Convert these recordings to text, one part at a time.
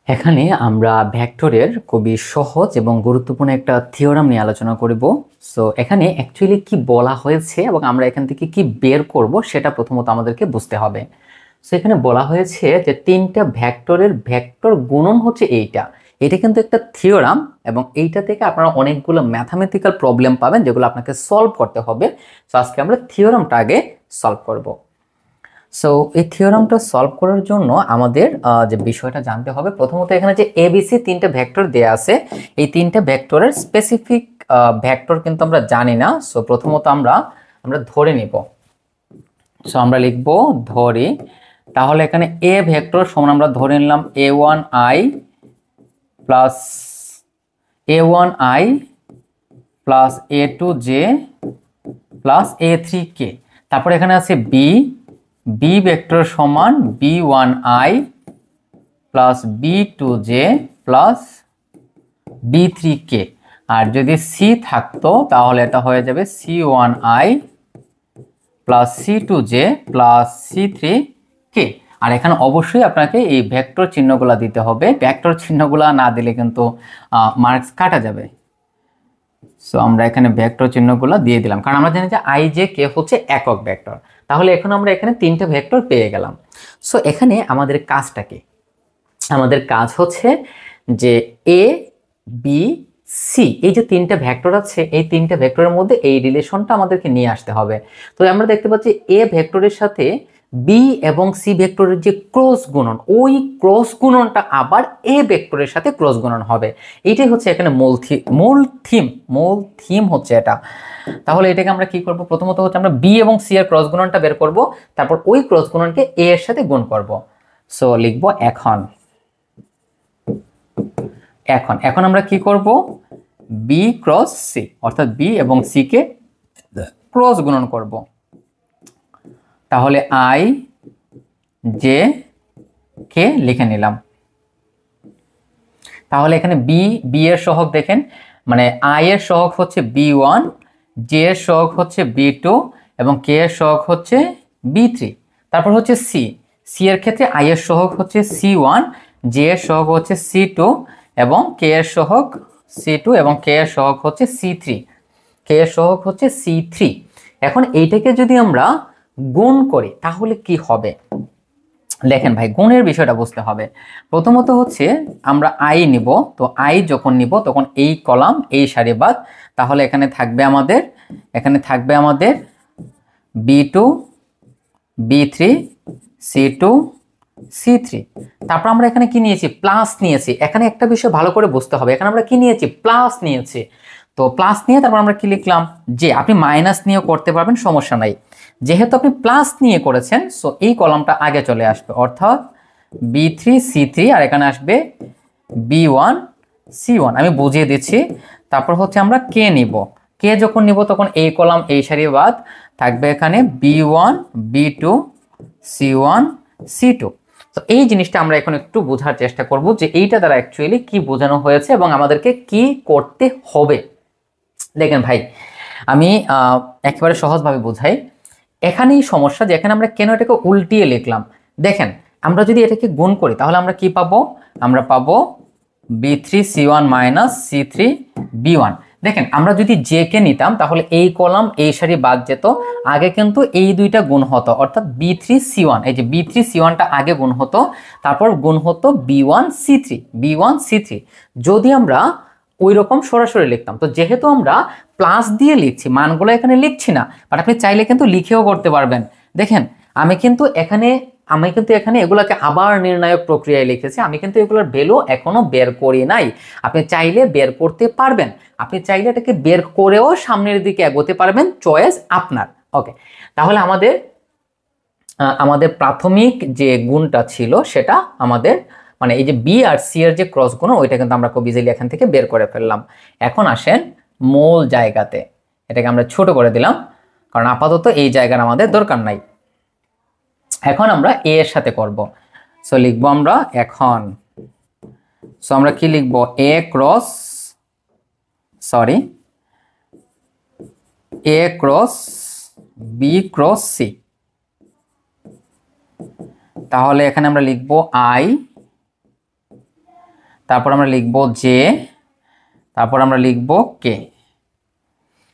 এখানে আমরা ভেক্টরের খুবই সহজ এবং গুরুত্বপূর্ণ একটা থিওরাম নিয়ে আলোচনা করব। সো এখানে অ্যাকচুয়ালি কি বলা হয়েছে এবং আমরা এখান থেকে কি বের করব সেটা প্রথমত আমাদেরকে বুঝতে হবে। সো এখানে বলা হয়েছে যে তিনটা ভেক্টরের ভেক্টর গুণন হচ্ছে এইটা। এটা কিন্তু একটা থিওরাম এবং এইটা থেকে আপনারা অনেকগুলো ম্যাথামেটিক্যাল প্রবলেম পাবেন যেগুলো আপনাকে সলভ করতে হবে। সো আজকে আমরা থিওরামটা আগে সলভ করব। সো এই থিওরামটা সলভ করার জন্য আমাদের যে বিষয়টা জানতে হবে, প্রথমত এখানে যে এবিসি তিনটা ভেক্টর দেয়া আছে, এই তিনটা ভেক্টরের স্পেসিফিক ভেক্টর কিন্তু আমরা জানি না। সো প্রথমত আমরা ধরে নিব। সো আমরা লিখব ধরি, তাহলে এখানে এ ভেক্টর সমান আমরা ধরে নিলাম a1i plus a1i plus a2j plus a3k। তারপর এখানে আছে বি, বি ভেক্টর সমান b1i plus b2j plus b3k। আর যদি সি থাকতো তাহলে এটা হয়ে যাবে c1i plus c2j plus c3k। আর এখানে অবশ্যই আপনাকে এই ভেক্টর চিহ্নগুলা দিতে হবে, ভেক্টর চিহ্নগুলা না দিলে কিন্তু মার্কস কাটা যাবে। সো আমরা এখানে ভেক্টর চিহ্নগুলো দিয়ে দিলাম, কারণ আমরা জানি যে আই জে কে হচ্ছে একক ভেক্টর। তাহলে এখন আমরা এখানে তিনটে ভেক্টর পেয়ে গেলাম। সো এখানে আমাদের কাজটা কি? আমাদের কাজ হচ্ছে যে এ বি সি, এই যে তিনটা ভেক্টর আছে, এই তিনটা ভেক্টরের মধ্যে এই রিলেশনটা আমাদেরকে নিয়ে আসতে হবে। তো আমরা দেখতে পাচ্ছি এ ভেক্টরের সাথে বি এবং সি ভেক্টরের যে ক্রস গুণন, ওই ক্রস গুণনটা আবার এ ভেক্টরের সাথে ক্রস গুণন হবে। এটাই হচ্ছে এখানে মূল থিম হচ্ছে এটা। তাহলে এটাকে আমরা কি করব? প্রথমত হচ্ছে আমরা বি এবং সি এর ক্রস গুণনটা বের করব, তারপর ওই ক্রস গুণনকে এ এর সাথে গুণ করব। সো লিখব এখন এখন এখন আমরা কি করব? বি ক্রস সি, অর্থাৎ বি এবং সি কে ক্রস গুণন করব। তাহলে আই জে কে লিখে নিলাম। তাহলে এখানে বি এর সহগ দেখেন, মানে আই এর সহগ হচ্ছে b1, জে এর সহগ হচ্ছে b2 এবং কে এর সহগ হচ্ছে b3। তারপর হচ্ছে সি এর ক্ষেত্রে আই এর সহগ হচ্ছে c1, জে এর সহগ হচ্ছে c2 এবং কে এর সহগ c2 এবং কে এর সহগ হচ্ছে c3, কে এর সহগ হচ্ছে c3। এখন এইটাকে যদি আমরা গুণ করি তাহলে কি হবে? দেখেন ভাই, গুণের বিষয়টা বুঝতে হবে। প্রথমত হচ্ছে আমরা আই নিব, তো আই যখন নিব তখন এই কলাম এই সারি বাদ, তাহলে এখানে থাকবে আমাদের b2 b3 c2 c3। তারপর আমরা এখানে কি নিয়েছি? প্লাস নিয়েছি। এখানে একটা বিষয় ভালো করে বুঝতে হবে, এখানে আমরা কি নিয়েছি? প্লাস নিয়েছি। তো প্লাস নিয়ে তারপর আমরা কি লিখলাম? যে আপনি মাইনাস নিয়েও করতে পারবেন, সমস্যা নাই। যেহেতু আপনি প্লাস নিয়ে করেছেন, সো এই কলামটা আগে চলে আসবে, অর্থাৎ b3 c3 আর এখানে আসবে b1 c1। আমি বুঝিয়ে দিচ্ছি। তারপর হচ্ছে আমরা কে নিব, কে যখন নিব তখন এই কলাম এই সারি বাদ, থাকবে এখানে b1 b2 c1 c2। তো এই জিনিসটা আমরা এখন একটু বোঝার চেষ্টা করব যে এইটা দ্বারা অ্যাকচুয়ালি কি বোঝানো হয়েছে এবং আমাদেরকে কি করতে হবে। দেখেন ভাই, আমি একেবারে সহজভাবে বোঝাই। এখানেই সমস্যা যে এখানে আমরা কেন এটাকে উল্টিয়ে লিখলাম। দেখেন, আমরা যদি এটাকে গুণ করি তাহলে আমরা কি পাবো? আমরা পাবো b3 c1 minus c3 b1। দেখেন, আমরা যদি জে কে নিতাম তাহলে এই কলাম এই সারি বাদ যেত, আগে কিন্তু এই দুইটা গুণ হতো, অর্থাৎ b3 c1, এই যে b3 c1টা আগে গুণ হতো, তারপর গুণ হতো b1 c3। যদি আমরা ওই রকম সরাসরি লিখতাম, তো যেহেতু আমরা প্লাস দিয়ে লিখছি, মানগুলো এখানে লিখছি না, বাট আপনি চাইলে কিন্তু লিখেও করতে পারবেন। দেখেন, আমি কিন্তু এখানে এগুলাকে আবার নির্ণায়ক প্রক্রিয়ায় লিখেছি, আমি কিন্তু এগুলোর ভ্যালু এখনো বের করি নাই। আপনি চাইলে বের করতে পারবেন, আপনি চাইলে এটাকে বের করেও সামনের দিকে এগোতে পারবেন, চয়েস আপনার। ওকে, তাহলে আমাদের প্রাথমিক যে গুণটা ছিল সেটা আমাদের, মানে এই যে বি আর সি এর যে ক্রস গুণ, ওইটা কিন্তু আমরা খুব ইজিলি এখান থেকে বের করে ফেললাম। এখন আসেন মূল জায়গাতে, এটাকে আমরা ছোট করে দিলাম কারণ আপাতত এই জায়গার আমাদের দরকার নাই। এখন আমরা এ এর সাথে করব। সো লিখবো আমরা এখন, সো আমরা কি লিখবো? এ ক্রস বি ক্রস সি। তাহলে এখানে আমরা লিখবো আই তারপর আমরা লিখব জে, তারপর আমরা লিখব কে।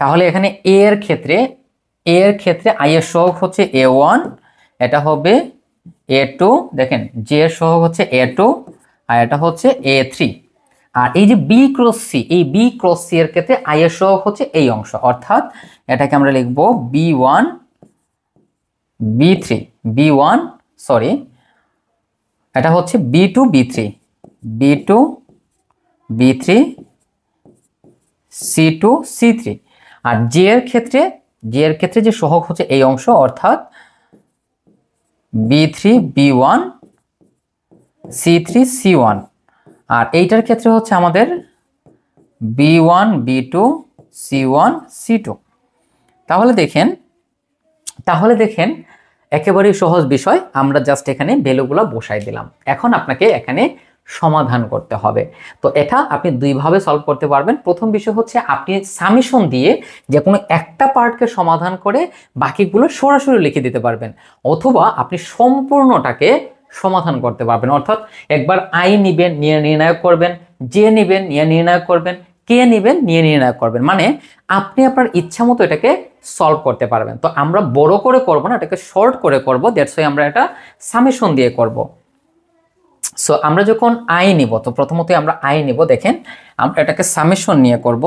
তাহলে এখানে এ এর ক্ষেত্রে আই এর সহগ হচ্ছে A1, এটা হবে A2, দেখেন জে এর সহগ হচ্ছে A2 আর এটা হচ্ছে A3। আর এই যে বি ক্রস সি, এই বি ক্রস সি এর ক্ষেত্রে আই এর সহগ হচ্ছে এই অংশ, অর্থাৎ এটাকে আমরা লিখব B1 B3, B1 সরি এটা হচ্ছে B2 B3, B2 B3 C2 C3। আর জে এর ক্ষেত্রে যে সহগ হচ্ছে এই অংশ, অর্থাৎ B3 B1 C3 C1। আর এইটার ক্ষেত্রে হচ্ছে আমাদের B1 B2 C1 C2। তাহলে দেখেন একেবারেই সহজ বিষয়, আমরা জাস্ট এখানে ভ্যালুগুলো বসাই দিলাম। এখন আপনাকে এখানে সমাধান করতে হবে। তো এটা আপনি দুইভাবে সলভ করতে পারবেন। প্রথম বিষয় হচ্ছে আপনি সামেশন দিয়ে যে কোনো একটা পার্টকে সমাধান করে বাকিগুলো সরাসরি লিখে দিতে পারবেন, অথবা আপনি সম্পূর্ণটাকে সমাধান করতে পারবেন। অর্থাৎ একবার আই নিবেন, নিয়ে নির্ণয় করবেন, জে নিবেন, নিয়ে নির্ণয় করবেন, কে নিবেন, নিয়ে নির্ণয় করবেন, মানে আপনি আপনার ইচ্ছা মতো এটাকে সলভ করতে পারবেন। তো আমরা বড় করে করব না, এটাকে শর্ট করে করব, দ্যাটস ওয়াই আমরা এটা সামেশন দিয়ে করব। সো আমরা যখন আই নিব, তো প্রথমত আমরা আই নিব, দেখেন আমরা এটাকে সামেশন নিয়ে করব।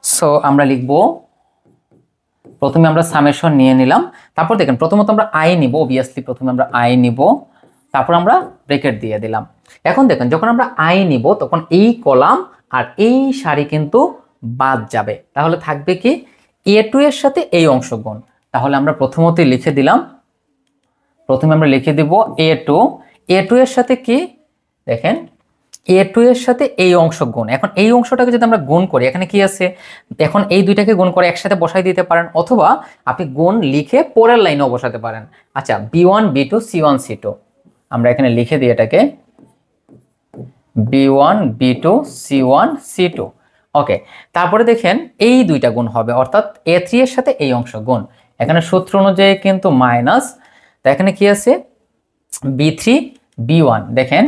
সো আমরা লিখব, প্রথমে আমরা সামেশন নিয়ে নিলাম, তারপর দেখেন প্রথমত আমরা আই নিব, অবভিয়াসলি প্রথমে আমরা আই নিব, তারপর আমরা ব্রেকেট দিয়ে দিলাম। এখন দেখেন যখন আমরা আই নিব তখন এই কলাম আর এই সারি কিন্তু বাদ যাবে, তাহলে থাকবে কি A2 এর সাথে এই অংশ গুণ। তাহলে আমরা প্রথমতই লিখে দিলাম, প্রথমে আমরা লিখে দিব A2 এর সাথে কি, দেখেন A2 এর সাথে এই অংশ গুণ। এখন এই অংশটাকে যদি আমরা গুণ করি, এখানে কি আছে, এখন এই দুইটাকে গুণ করে একসাথে বসাই দিতে পারেন, অথবা আপনি গুণ লিখে পরের লাইনেও বসাতে পারেন। আচ্ছা, B1 B2 C1 C2 আমরা এখানে লিখে দিই এটাকে B1 B2 C1 C2। ওকে, তারপরে দেখেন এই দুইটা গুণ হবে, অর্থাৎ A3 এর সাথে এই অংশ গুণ। এখানে সূত্র অনুযায়ী কিন্তু মাইনাস, তো এখানে কি আছে B3 B1, দেখেন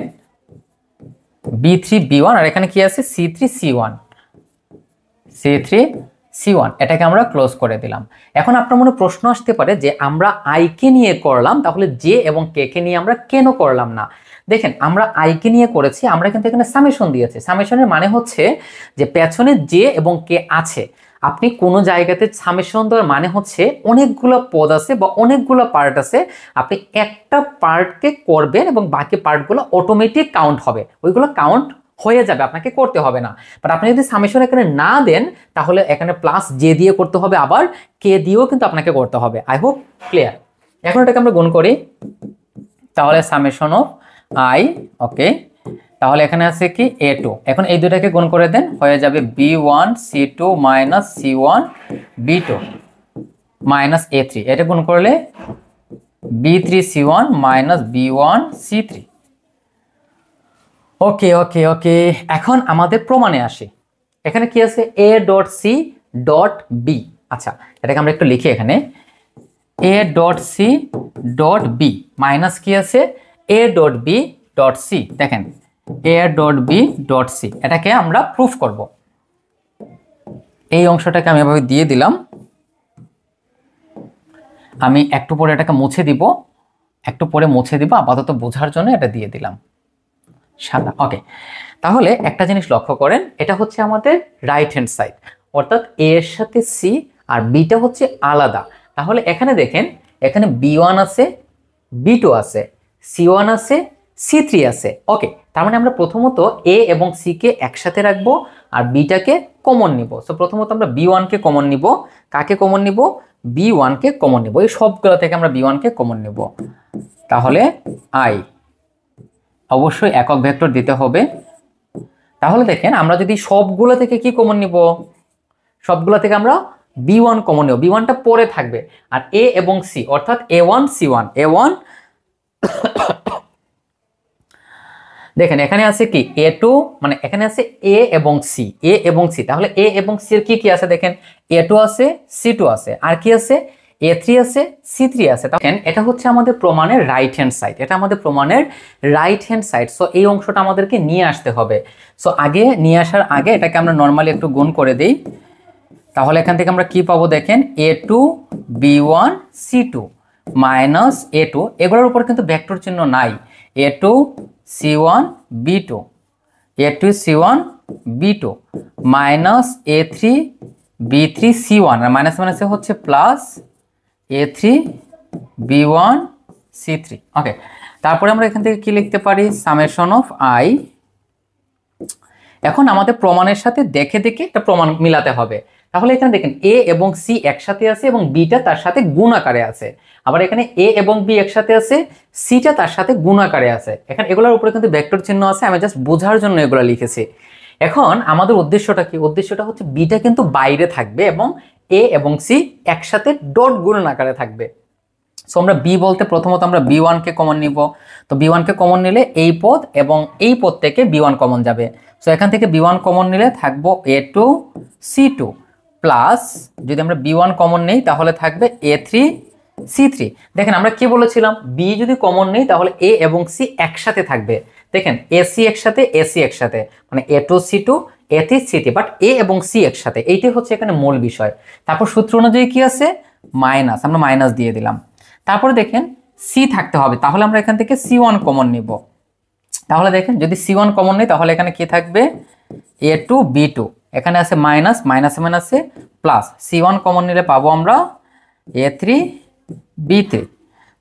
B3 B1, আর এখানে কি আছে C3 C1 C3 C1। এটাকে আমরা ক্লোজ করে দিলাম। এখন আপনার মনে প্রশ্ন আসতে পারে যে আমরা আই কে নিয়ে করলাম, তাহলে জে এবং কে কে নিয়ে আমরা কেন করলাম না? দেখেন আমরা আই কে নিয়ে করেছি, আমরা কিন্তু এখানে সামেশন দিয়েছি। সামেশনের মানে হচ্ছে যে পেছনে জে এবং কে আছে, আপনি কোনো জায়গাতে সামেশন দেওয়ার মানে হচ্ছে অনেকগুলো পদ আছে বা অনেকগুলো পার্ট আছে, আপনি একটা পার্টকে করবেন এবং বাকি পার্টগুলো অটোমেটিক কাউন্ট হবে, ওইগুলো কাউন্ট হয়ে যাবে, আপনাকে করতে হবে না। বাট আপনি যদি সামেশন এখানে না দেন তাহলে এখানে প্লাস জে দিয়ে করতে হবে, আবার কে দিয়েও কিন্তু আপনাকে করতে হবে। I hope clear. এখন এটাকে আমরা গুণ করি, তাহলে সামেশন অফ আই, ওকে, তাহলে এখানে আছে কি A2, এখন এই দুটাকে গুণ করে দেন, হয়ে যাবে B1 C2 minus C1 B2 minus A3, এটা গুণ করলে B3 C1 minus B1 C3। ওকে ওকে ওকে, এখন আমাদের প্রমাণে আসি। এখানে কি আছে A dot C dot B। আচ্ছা, এটাকে আমরা একটু লিখি, এখানে A dot C dot B minus কি আছে A dot B dot C। দেখেন A dot B dot C, এটাকে আমরা প্রুফ করব। এই অংশটাকে আমি এভাবে দিয়ে দিলাম, আমি একটু পরে এটাকে মুছে দিব, আপাতত বোঝার জন্য এটা দিয়ে দিলাম সাদা। ওকে, তাহলে একটা জিনিস লক্ষ্য করেন, এটা হচ্ছে আমাদের রাইট হ্যান্ড সাইড, অর্থাৎ A এর সাথে C আর বিটা হচ্ছে আলাদা। তাহলে এখানে দেখেন, এখানে B1 আছে, B2 আছে, C1 আছে, C3 আছে। ওকে, তার মানে আমরা প্রথমত A এবং C কে একসাথে রাখবো আর বিটাকে কমন নিব। সো প্রথমত আমরা B1 কে কমন নিব। কাকে কমন নিব? B1 কে কমন নিব। এই সবগুলো থেকে আমরা B1 কে কমন নিব। তাহলে I অবশ্যই একক ভেক্টর দিতে হবে। তাহলে দেখেন আমরা যদি সবগুলো থেকে কি কমন নিব, সবগুলো থেকে আমরা B1 কমন নিব, B1টা পরে থাকবে। আর A এবং C অর্থাৎ A1 C1 A1 দেখেন এখানে আছে কি A2, মানে এখানে আছে A এবং C, তাহলে A এবং C এর কি কি আছে দেখেন, A2 আছে, C2 আছে, আর কি আছে A3 আছে, C3 আছে। দেখেন এটা হচ্ছে আমাদের প্রমাণের রাইট হ্যান্ড সাইড, এটা আমাদের প্রমাণের রাইট হ্যান্ড সাইড। সো এই অংশটা আমাদেরকে নিয়ে আসতে হবে। সো আগে নিয়ে আসার আগে এটাকে আমরা নর্মালি একটু গুণ করে দিই। তাহলে এখান থেকে আমরা কি পাবো দেখেন, A2 B1 C2 minus A2, এগুলোর উপর কিন্তু ভেক্টর চিহ্ন নাই, A2 C1 B2, A2 C1 B2 minus A3 B3 C1, আর মাইনাস মাইনাসে হচ্ছে প্লাস A3 B1 C3। ওকে, তারপরে আমরা এখান থেকে কি লিখতে পারি, সামেশন অফ I। এখন আমাদের প্রমাণের সাথে দেখে দেখে একটা প্রমাণ মিলাতে হবে। তাহলে এখানে দেখেন A এবং C একসাথে আছে এবং Bটা তার সাথে গুণ আকারে আছে, আবার এখানে A এবং B একসাথে আছে, Cটা তার সাথে গুণ আকারে আছে। এখানে এগুলোর উপরে কিন্তু ভেক্টর চিহ্ন আছে, আমি জাস্ট বোঝার জন্য এগুলো লিখেছি। এখন আমাদের উদ্দেশ্যটা কি, উদ্দেশ্যটা হচ্ছে Bটা কিন্তু বাইরে থাকবে এবং A এবং C একসাথে ডট গুণ আকারে থাকবে। সো আমরা B বলতে প্রথমত আমরা B1 কে কমন নিব। তো B1 কে কমন নিলে এই পদ এবং এই পদ থেকে B1 কমন যাবে। সো এখান থেকে B1 কমন নিলে থাকবো A2 C2 প্লাস, যদি আমরা B1 কমন নেই তাহলে থাকবে A3 C3। দেখেন আমরা কি বলেছিলাম, B যদি কমন নেই তাহলে A এবং C একসাথে থাকবে। দেখেন AC একসাথে, AC একসাথে, মানে A2 C2 A3 C3, but A এবং C একসাথে, এইটাই হচ্ছে এখানে মূল বিষয়। তারপর সূত্র অনুযায়ী কি আছে, মাইনাস, আমরা মাইনাস দিয়ে দিলাম। তারপরে দেখেন C থাকতে হবে, তাহলে আমরা এখান থেকে C1 কমন নিব। তাহলে দেখেন যদি C1 কমন নেই তাহলে এখানে কি থাকবে, A2 B2, এখানে আছে মাইনাস, মাইনাসে মাইনাসে প্লাস, C1 কমন নিলে পাবো আমরা A3 B3।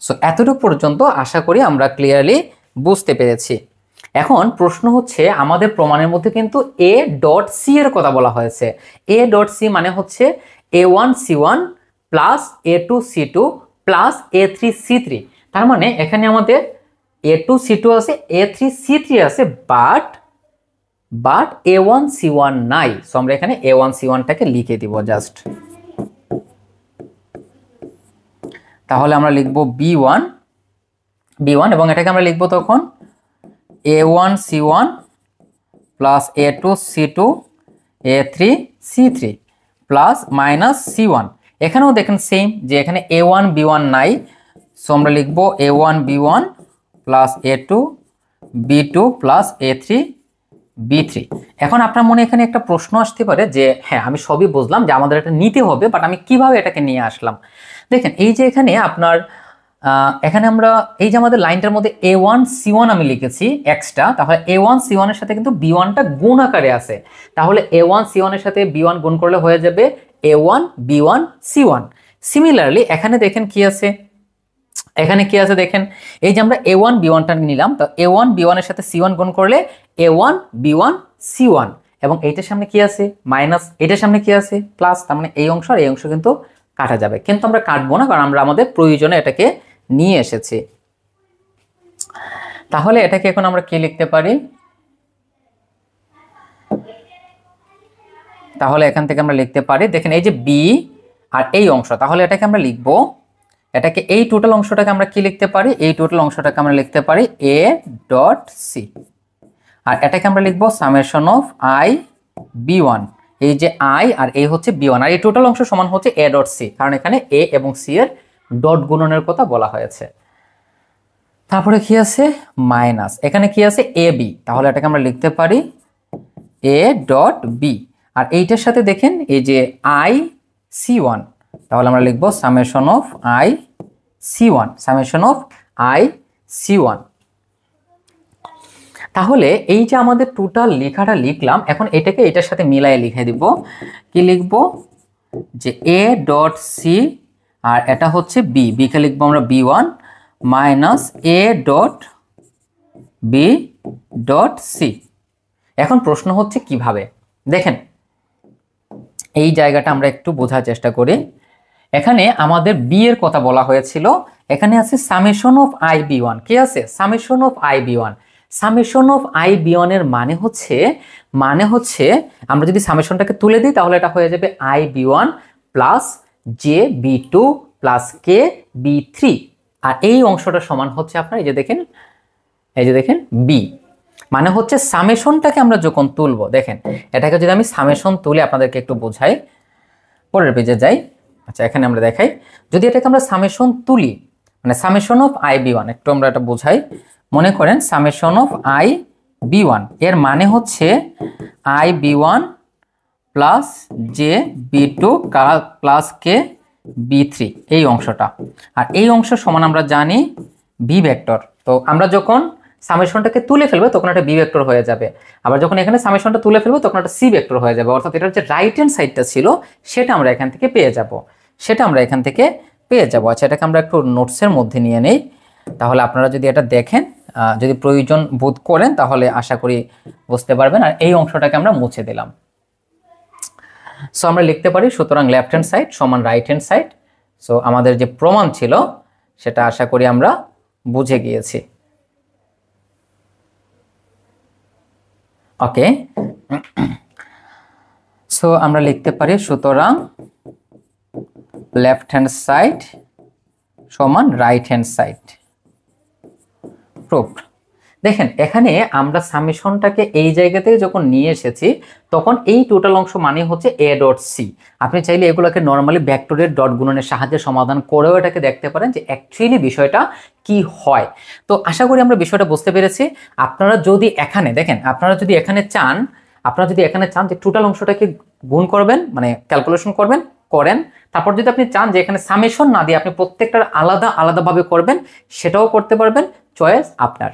সো এতটুকু পর্যন্ত আশা করি আমরা ক্লিয়ারলি বুঝতে পেরেছি। এখন প্রশ্ন হচ্ছে, আমাদের প্রমাণের মধ্যে কিন্তু A ডট C এর কথা বলা হয়েছে। A ডট C মানে হচ্ছে A1 C1 plus A2 C2 plus A3 C3। তার মানে এখানে আমাদের A2 C2 আছে, A3 C3 আছে, বাট A1 C1 নাই। সো আমরা এখানে A1 C1টাকে লিখে দিব জাস্ট। তাহলে আমরা লিখব B1 এবং এটাকে আমরা লিখব তখন A1 C1 plus A2 C2 A3 C3 plus minus C1। এখানেও দেখেন সেম, যে এখানে A1 B1 নাই। সো আমরা লিখব A1 B1 plus A2 B2 plus A3 B3। এখন আপনার মনে এখানে একটা প্রশ্ন আসতে পারে যে হ্যাঁ আমি সবই বুঝলাম যে আমাদের এটা নিতে হবে, বাট আমি কিভাবে এটাকে নিয়ে আসলাম। দেখেন এই যে এখানে আপনার এখানে আমরা এই যে আমাদের লাইনটার মধ্যে A1 C1 আমি লিখেছি এক্সট্রা, তাহলে A1 C1 এর সাথে কিন্তু B1টা গুণ আকারে আছে। তাহলে A1 C1 এর সাথে B1 গুণ করলে হয়ে যাবে A1 B1 C1। সিমিলারলি এখানে দেখেন কি আছে, এখানে কি আছে দেখেন, এই যে আমরা A1 B1টা নিলাম, তো A1 B1 এর সাথে C1 গুণ করলে A1 B1 C1, এবং এইটার সামনে কি আছে মাইনাস, এটার সামনে কি আছে প্লাস, তার মানে এই অংশ আর এই অংশ কিন্তু কাটা যাবে, কিন্তু আমরা কাটবো না কারণ আমরা আমাদের প্রয়োজনে এটাকে নিয়ে এসেছি। তাহলে এটাকে এখন আমরা কি লিখতে পারি, তাহলে এখান থেকে আমরা লিখতে পারি, দেখেন এই যে B আর এই অংশ, তাহলে এটাকে আমরা লিখবো, এটাকে এই টোটাল অংশটাকে আমরা কি লিখতে পারি, এই টোটাল অংশটাকে আমরা লিখতে পারি A ডট C, আর এটাকে আমরা লিখবো সামেশন অফ I B1। এই যে I আর এই হচ্ছে B1, আর এই টোটাল অংশ সমান হচ্ছে A ডট C, কারণ এখানে A এবং C এর ডট গুণনের কথা বলা হয়েছে। তারপরে কি আছে মাইনাস, এখানে কি আছে AB, তাহলে এটাকে আমরা লিখতে পারি A ডট B, আর এইটার সাথে দেখেন এই যে I C1, তাহলে আমরা লিখবো summation of I C1, summation of I C1। তাহলে এই যে আমাদের টোটাল লেখাটা লিখলাম, এখন এটাকে এটার সাথে মিলায়ে লিখে দিব, কি লিখব যে A ডট C, আর এটা হচ্ছে B, কে লিখবো আমরা B1 minus A dot B dot C। এখন প্রশ্ন হচ্ছে কিভাবে, দেখেন এই জায়গাটা আমরা একটু বোঝার চেষ্টা করি। এখানে আমাদের B এর কথা বলা হয়েছিল, এখানে আছে সামেশন অফ I B1, কি আছে summation of I B1। Summation of I B1 এর মানে হচ্ছে আমরা যদি সামেশনটাকে তুলে দিই তাহলে এটা হয়ে যাবে I B1 plus J B2 plus K B3, আর এই অংশটা সমান হচ্ছে আপনার এই যে দেখেন B, মানে হচ্ছে সামেশনটাকে আমরা যখন তুলবো, দেখেন এটাকে যদি আমি সামেশন তুলে আপনাদেরকে একটু বোঝাই, পরের পেজে যাই। আচ্ছা, এখানে আমরা দেখাই, যদি এটাকে আমরা সামেশন তুলি, মানে summation of I B one, একটু আমরা এটা বোঝাই। মনে করেন summation of I B one, এর মানে হচ্ছে I B one plus J B two plus K B three, এই অংশটা। আর এই অংশ সমান আমরা জানি বি ভেক্টর। তো আমরা যখন সামেশনটাকে তুলে ফেলবো তখন একটা বি ভেক্টর হয়ে যাবে, আবার যখন এখানে সামেশনটা তুলে ফেলবো তখন একটা সি ভেক্টর হয়ে যাবে। অর্থাৎ এটার যে রাইট হ্যান্ড সাইডটা ছিল সেটা আমরা এখান থেকে পেয়ে যাব, আচ্ছা, এটাকে আমরা একটু নোটসের মধ্যে নিয়ে নেই, তাহলে আপনারা যদি এটা দেখেন, যদি প্রয়োজন বোধ করেন তাহলে আশা করি বুঝতে পারবেন। আর এই অংশটাকে আমরা মুছে দিলাম। সো আমরা লিখতে পারি সুতরাং লেফট হ্যান্ড সাইড সমান রাইট হ্যান্ড সাইড। সো আমাদের যে প্রমাণ ছিল সেটা আশা করি আমরা বুঝে গিয়েছি। ওকে, সো আমরা লিখতে পারি সুতরাং লেফট হ্যান্ড সাইড সমান রাইট হ্যান্ড সাইড, প্রুফড। দেখেন এখানে আমরা সামেশনটাকে এই জায়গা থেকে যখন নিয়ে এসেছি তখন এই টোটাল অংশ মানে হচ্ছে এ ডট সি। আপনি চাইলে এগুলোকে নর্মালি ভেক্টরের ডট গুণনের সাহায্যে সমাধান করেও এটাকে দেখতে পারেন যে অ্যাকচুয়ালি বিষয়টা কি হয়। তো আশা করি আমরা বিষয়টা বুঝতে পেরেছি। আপনারা যদি এখানে দেখেন, আপনারা যদি এখানে চান যে টোটাল অংশটাকে গুণ করবেন, মানে ক্যালকুলেশন করেন, তারপর যদি আপনি চান যে এখানে সামেশন না দিয়ে আপনি প্রত্যেকটার আলাদাভাবে করবেন, সেটাও করতে পারবেন, চয়েস আপনার।